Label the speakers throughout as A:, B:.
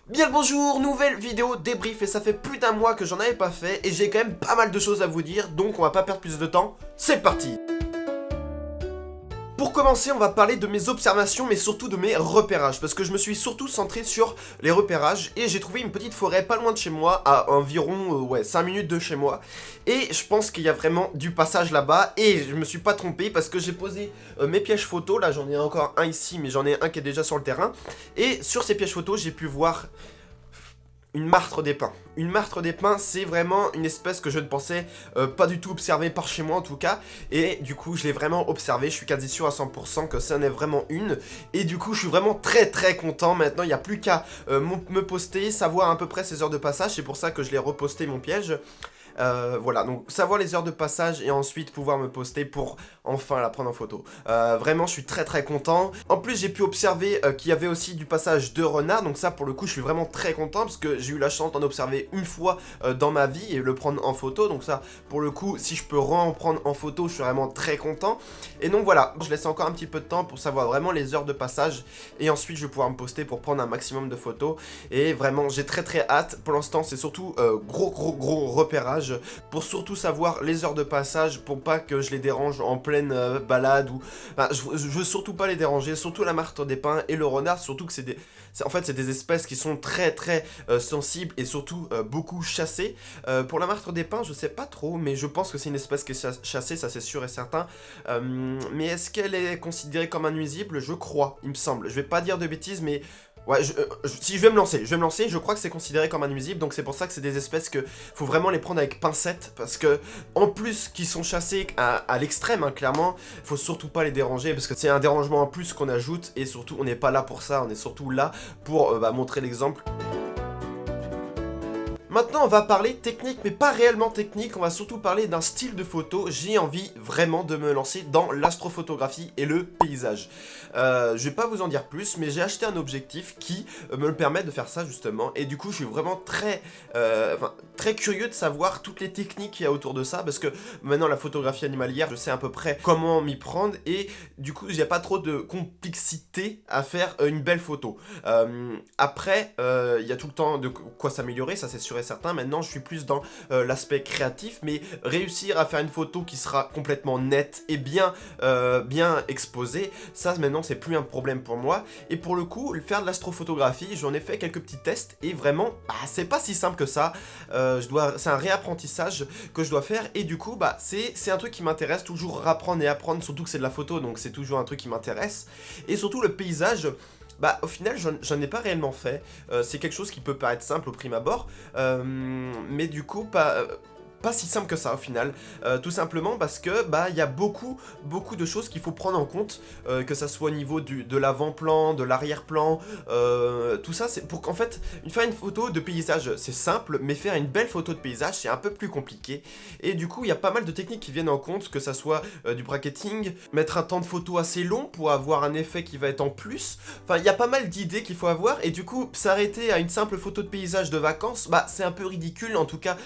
A: Bien le bonjour, nouvelle vidéo débrief et ça fait plus d'un mois que j'en avais pas fait et j'ai quand même pas mal de choses à vous dire, donc on va pas perdre plus de temps, c'est parti. Pour commencer, on va parler de mes observations, mais surtout de mes repérages, parce que je me suis surtout centré sur les repérages, et j'ai trouvé une petite forêt pas loin de chez moi, à environ 5 minutes de chez moi, et je pense qu'il y a vraiment du passage là-bas, et je me suis pas trompé, parce que j'ai posé mes pièges photos, là j'en ai encore un ici, mais j'en ai un qui est déjà sur le terrain, et sur ces pièges photos, j'ai pu voir une martre des pins. Une martre des pins, c'est vraiment une espèce que je ne pensais pas du tout observer par chez moi en tout cas. Et du coup, je l'ai vraiment observé. Je suis quasi sûr à 100% que ça en est vraiment une. Et du coup, je suis vraiment très content. Maintenant, il n'y a plus qu'à me poster, savoir à peu près ses heures de passage. C'est pour ça que je l'ai reposté mon piège. Voilà, donc savoir les heures de passage et ensuite pouvoir me poster pour enfin la prendre en photo. Vraiment, je suis très content. En plus, j'ai pu observer qu'il y avait aussi du passage de renard, donc ça pour le coup, je suis vraiment très content parce que j'ai eu la chance d'en observer une fois dans ma vie et le prendre en photo. Donc ça, pour le coup, si je peux en prendre en photo, je suis vraiment très content. Et donc voilà, je laisse encore un petit peu de temps pour savoir vraiment les heures de passage et ensuite je vais pouvoir me poster pour prendre un maximum de photos. Et vraiment, j'ai très hâte. Pour l'instant, c'est surtout gros repérage pour surtout savoir les heures de passage pour pas que je les dérange en pleine balade ou... Enfin, je veux surtout pas les déranger, surtout la martre des pins et le renard, surtout que en fait c'est des espèces qui sont très sensibles et surtout beaucoup chassées. Pour la martre des pins, je sais pas trop, mais je pense que c'est une espèce qui est chassée, ça c'est sûr et certain. Mais est-ce qu'elle est considérée comme un nuisible? Je crois, il me semble. Je vais pas dire de bêtises, mais... Ouais, si je vais me lancer, je crois que c'est considéré comme un nuisible, donc c'est pour ça que c'est des espèces que faut vraiment les prendre avec pincette, parce que en plus qu'ils sont chassés à l'extrême, hein, clairement, faut surtout pas les déranger, parce que c'est un dérangement en plus qu'on ajoute, et surtout on n'est pas là pour ça, on est surtout là pour montrer l'exemple. Maintenant, on va parler technique, mais pas réellement technique, on va surtout parler d'un style de photo. J'ai envie vraiment de me lancer dans l'astrophotographie et le paysage. Je vais pas vous en dire plus, mais j'ai acheté un objectif qui me permet de faire ça justement. Et du coup, je suis vraiment très curieux de savoir toutes les techniques qu'il y a autour de ça, parce que maintenant, la photographie animalière, je sais à peu près comment m'y prendre, et du coup, il n'y a pas trop de complexité à faire une belle photo. Après, il y a tout le temps de quoi s'améliorer, ça c'est sûr et certain. Maintenant, je suis plus dans l'aspect créatif, mais réussir à faire une photo qui sera complètement nette et bien exposée, ça maintenant c'est plus un problème pour moi. Et pour le coup, faire de l'astrophotographie, j'en ai fait quelques petits tests et vraiment, c'est pas si simple que ça. C'est un réapprentissage que je dois faire et du coup, c'est un truc qui m'intéresse, toujours apprendre et apprendre, surtout que c'est de la photo, donc c'est toujours un truc qui m'intéresse. Et surtout le paysage. Au final, j'en ai pas réellement fait. C'est quelque chose qui peut paraître simple au prime abord, mais du coup, pas si simple que ça au final, tout simplement parce que il y a beaucoup de choses qu'il faut prendre en compte, que ça soit au niveau de l'avant-plan, de l'arrière-plan, tout ça c'est pour qu'en fait faire une photo de paysage c'est simple, mais faire une belle photo de paysage c'est un peu plus compliqué, et du coup il y a pas mal de techniques qui viennent en compte, que ça soit du bracketing, mettre un temps de photo assez long pour avoir un effet qui va être en plus, enfin il y a pas mal d'idées qu'il faut avoir, et du coup s'arrêter à une simple photo de paysage de vacances, c'est un peu ridicule en tout cas,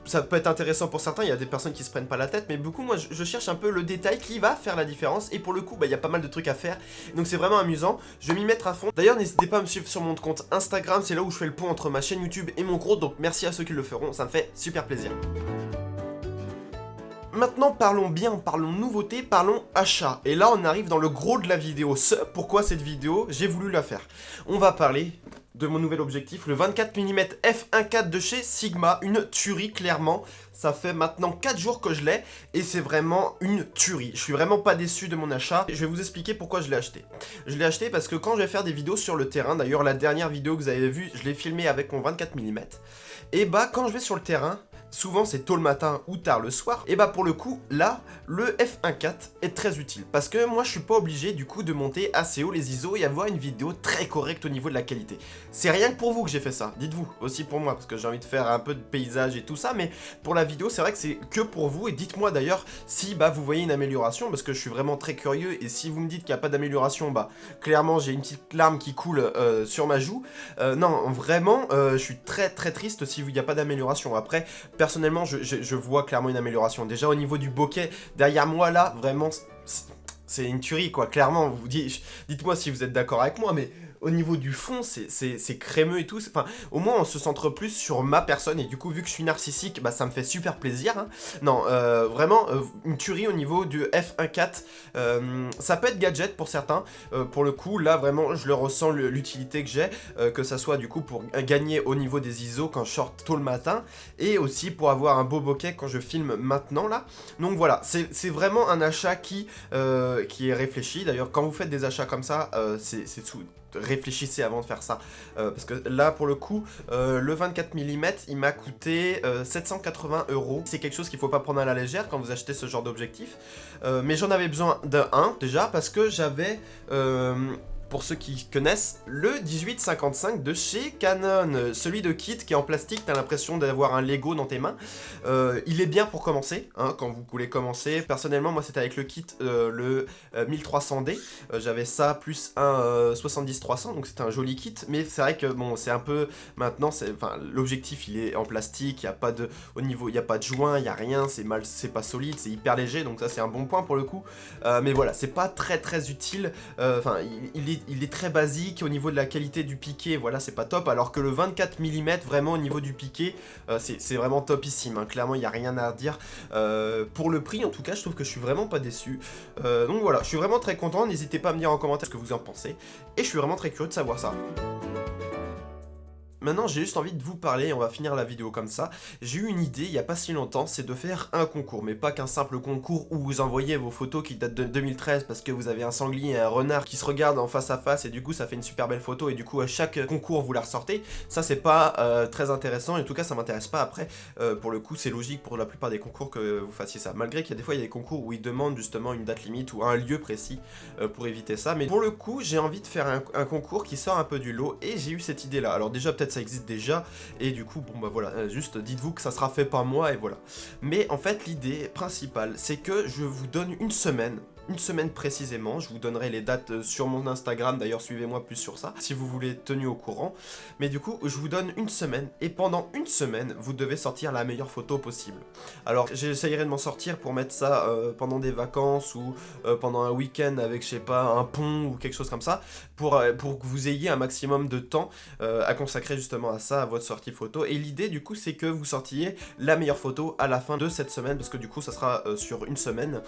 A: ça peut être intéressant pour certains, il y a des personnes qui se prennent pas la tête, mais beaucoup, moi, je cherche un peu le détail qui va faire la différence, et pour le coup, il y a pas mal de trucs à faire, donc c'est vraiment amusant, je vais m'y mettre à fond. D'ailleurs, n'hésitez pas à me suivre sur mon compte Instagram, c'est là où je fais le pont entre ma chaîne YouTube et mon gros, donc merci à ceux qui le feront, ça me fait super plaisir. Maintenant, parlons nouveauté, parlons achat. Et là, on arrive dans le gros de la vidéo. Pourquoi cette vidéo, j'ai voulu la faire. On va parler de mon nouvel objectif, le 24 mm f1.4 de chez Sigma, une tuerie clairement. Ça fait maintenant 4 jours que je l'ai et c'est vraiment une tuerie. Je suis vraiment pas déçu de mon achat. Je vais vous expliquer pourquoi je l'ai acheté. Je l'ai acheté parce que quand je vais faire des vidéos sur le terrain, d'ailleurs la dernière vidéo que vous avez vue, je l'ai filmée avec mon 24 mm. Et quand je vais sur le terrain, souvent c'est tôt le matin ou tard le soir, et pour le coup, là, le f1.4 est très utile, parce que moi je suis pas obligé du coup de monter assez haut les ISO et avoir une vidéo très correcte au niveau de la qualité. C'est rien que pour vous que j'ai fait ça, dites-vous, aussi pour moi, parce que j'ai envie de faire un peu de paysage et tout ça, mais pour la vidéo, c'est vrai que c'est que pour vous, et dites-moi d'ailleurs si vous voyez une amélioration, parce que je suis vraiment très curieux, et si vous me dites qu'il n'y a pas d'amélioration, clairement j'ai une petite larme qui coule sur ma joue. Non, vraiment, je suis très triste si il n'y a pas d'amélioration. Après, personnellement, je vois clairement une amélioration. Déjà au niveau du bokeh, derrière moi là, vraiment, c'est une tuerie quoi. Clairement, dites-moi si vous êtes d'accord avec moi, mais au niveau du fond, c'est crémeux et tout. Enfin, au moins, on se centre plus sur ma personne. Et du coup, vu que je suis narcissique, bah, ça me fait super plaisir. Hein. Non, vraiment, une tuerie au niveau du F1.4. Ça peut être gadget pour certains. Pour le coup, là, vraiment, je le ressens, l'utilité que j'ai. Que ça soit, du coup, pour gagner au niveau des ISO quand je sors tôt le matin. Et aussi pour avoir un beau bokeh quand je filme maintenant, là. Donc voilà, c'est vraiment un achat qui est réfléchi. D'ailleurs, quand vous faites des achats comme ça, réfléchissez avant de faire ça. Parce que là, pour le coup, le 24 mm, il m'a coûté 780 €. C'est quelque chose qu'il faut pas prendre à la légère quand vous achetez ce genre d'objectif. Mais j'en avais besoin d'un déjà, parce que j'avais... pour ceux qui connaissent, le 1855 de chez Canon, celui de kit qui est en plastique, t'as l'impression d'avoir un Lego dans tes mains. Il est bien pour commencer, hein, quand vous voulez commencer. Personnellement, moi c'était avec le kit, le 1300D, j'avais ça plus un 70-300, donc c'était un joli kit, mais c'est vrai que bon, c'est un peu, maintenant, enfin, l'objectif il est en plastique, il n'y a pas de, au niveau, il n'y a pas de joint, il n'y a rien, c'est pas solide, c'est hyper léger, donc ça c'est un bon point pour le coup, mais voilà, c'est pas très utile, enfin, il est très basique au niveau de la qualité du piqué, voilà, c'est pas top, alors que le 24 mm, vraiment au niveau du piqué, c'est vraiment topissime, hein. Clairement il n'y a rien à dire, pour le prix en tout cas, je trouve que je suis vraiment pas déçu, donc voilà, je suis vraiment très content, n'hésitez pas à me dire en commentaire ce que vous en pensez, et je suis vraiment très curieux de savoir ça. Maintenant, j'ai juste envie de vous parler, on va finir la vidéo comme ça. J'ai eu une idée il n'y a pas si longtemps, c'est de faire un concours, mais pas qu'un simple concours où vous envoyez vos photos qui datent de 2013 parce que vous avez un sanglier et un renard qui se regardent en face à face et du coup ça fait une super belle photo et du coup à chaque concours vous la ressortez. Ça c'est pas très intéressant et en tout cas ça m'intéresse pas après. Pour le coup c'est logique pour la plupart des concours que vous fassiez ça. Malgré qu'il y a des fois il y a des concours où ils demandent justement une date limite ou un lieu précis pour éviter ça. Mais pour le coup j'ai envie de faire un concours qui sort un peu du lot et j'ai eu cette idée là. Alors déjà peut-être ça existe déjà, et du coup, bon bah voilà, juste dites-vous que ça sera fait par moi, et voilà. Mais en fait, l'idée principale, c'est que je vous donne une semaine précisément, je vous donnerai les dates sur mon Instagram, d'ailleurs suivez-moi plus sur ça, si vous voulez être tenu au courant, mais du coup, je vous donne une semaine, et pendant une semaine, vous devez sortir la meilleure photo possible. Alors, j'essayerai de m'en sortir pour mettre ça pendant des vacances, ou pendant un week-end avec, je sais pas, un pont, ou quelque chose comme ça, pour que vous ayez un maximum de temps à consacrer justement à ça, à votre sortie photo, et l'idée, du coup, c'est que vous sortiez la meilleure photo à la fin de cette semaine, parce que du coup, ça sera sur une semaine,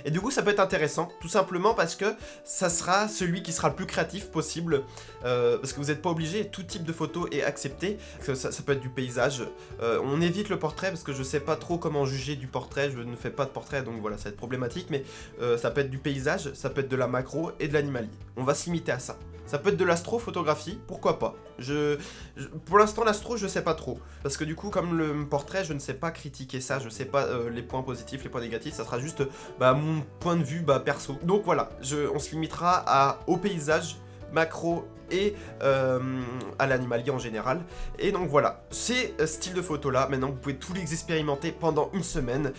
A: et du coup, ça peut être intéressant, tout simplement parce que ça sera celui qui sera le plus créatif possible, parce que vous n'êtes pas obligé, tout type de photo est accepté, ça peut être du paysage, on évite le portrait parce que je sais pas trop comment juger du portrait, je ne fais pas de portrait donc voilà ça va être problématique, mais ça peut être du paysage, ça peut être de la macro et de l'animalier, on va se limiter à ça. Ça peut être de l'astrophotographie, pourquoi pas. Pour l'instant, l'astro, je sais pas trop. Parce que du coup, comme le portrait, je ne sais pas critiquer ça, je sais pas les points positifs, les points négatifs, ça sera juste mon point de vue perso. Donc voilà, on se limitera au paysage, macro et à l'animalier en général. Et donc voilà, ces styles de photos là, maintenant vous pouvez tous les expérimenter pendant une semaine,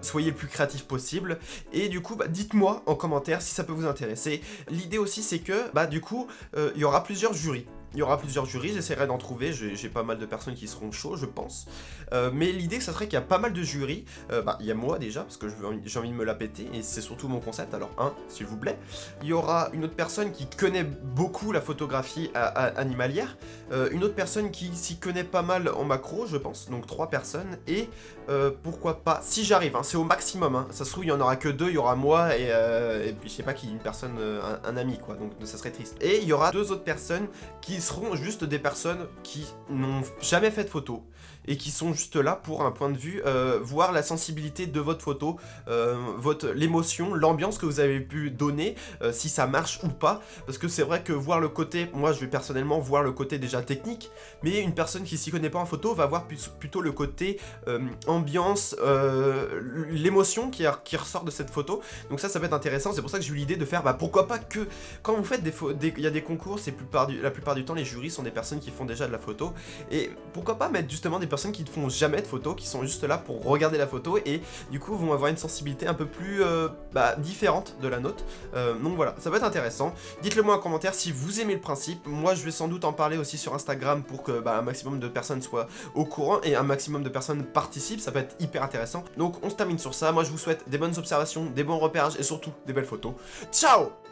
A: soyez le plus créatif possible, et du coup dites-moi en commentaire si ça peut vous intéresser. L'idée aussi c'est que du coup il y aura plusieurs jurys. Il y aura plusieurs jurys, j'essaierai d'en trouver, j'ai pas mal de personnes qui seront chauds, je pense. Mais l'idée, ça serait qu'il y a pas mal de jurys. Il y a moi déjà, parce que j'ai envie de me la péter, et c'est surtout mon concept, alors s'il vous plaît. Il y aura une autre personne qui connaît beaucoup la photographie animalière, une autre personne qui s'y connaît pas mal en macro, je pense, donc 3 personnes, et pourquoi pas, si j'arrive, c'est au maximum, ça se trouve il y en aura que 2, il y aura moi, et puis je sais pas qui, une personne, un ami, quoi, donc ça serait triste. Et il y aura 2 autres personnes qui seront juste des personnes qui n'ont jamais fait de photo et qui sont juste là pour un point de vue, voir la sensibilité de votre photo, l'émotion, l'ambiance que vous avez pu donner, si ça marche ou pas, parce que c'est vrai que voir le côté, moi je vais personnellement voir le côté déjà technique, mais une personne qui s'y connaît pas en photo va voir plutôt le côté ambiance, l'émotion qui ressort de cette photo, donc ça peut être intéressant, c'est pour ça que j'ai eu l'idée de faire, pourquoi pas que, quand vous faites il y a des concours, la plupart du temps les jurys sont des personnes qui font déjà de la photo, et pourquoi pas mettre justement des personnes qui ne font jamais de photos, qui sont juste là pour regarder la photo et du coup vont avoir une sensibilité un peu plus différente de la nôtre. Donc voilà, ça peut être intéressant. Dites-le moi en commentaire si vous aimez le principe. Moi je vais sans doute en parler aussi sur Instagram pour que un maximum de personnes soient au courant et un maximum de personnes participent, ça peut être hyper intéressant. Donc on se termine sur ça, moi je vous souhaite des bonnes observations, des bons repérages et surtout des belles photos. Ciao!